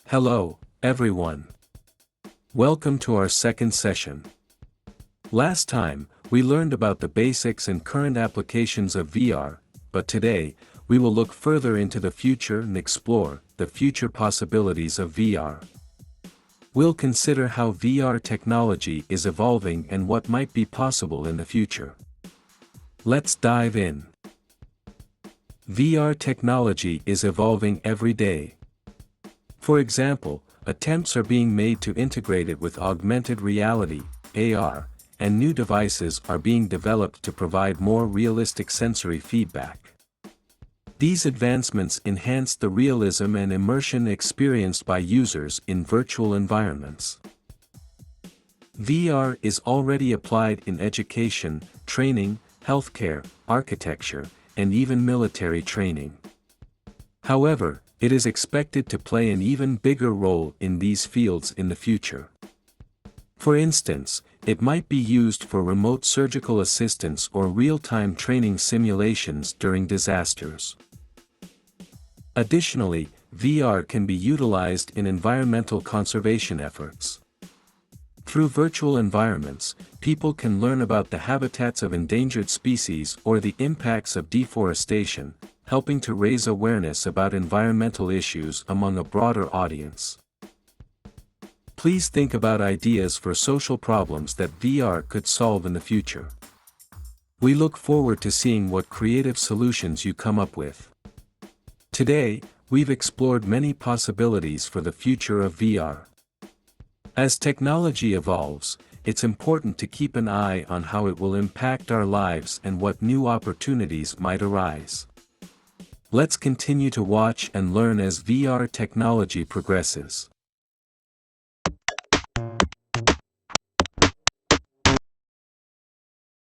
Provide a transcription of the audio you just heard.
Hello, everyone. Welcome to our second session. Last time, we learned about the basics and current applications of VR, but today, we will look further into the future and explore the future possibilities of VR. We'll consider how VR technology is evolving and what might be possible in the future. Let's dive in. VR technology is evolving every day. For example, attempts are being made to integrate it with augmented reality, AR, and new devices are being developed to provide more realistic sensory feedback. These advancements enhance the realism and immersion experienced by users in virtual environments. VR is already applied in education, training, healthcare, architecture, and even military training. However, it is expected to play an even bigger role in these fields in the future. For instance, it might be used for remote surgical assistance or real-time training simulations during disasters. Additionally, VR can be utilized in environmental conservation efforts. Through virtual environments, people can learn about the habitats of endangered species or the impacts of deforestation, helping to raise awareness about environmental issues among a broader audience. Please think about ideas for social problems that VR could solve in the future. We look forward to seeing what creative solutions you come up with. Today, we've explored many possibilities for the future of VR. As technology evolves, it's important to keep an eye on how it will impact our lives and what new opportunities might arise. Let's continue to watch and learn as VR technology progresses.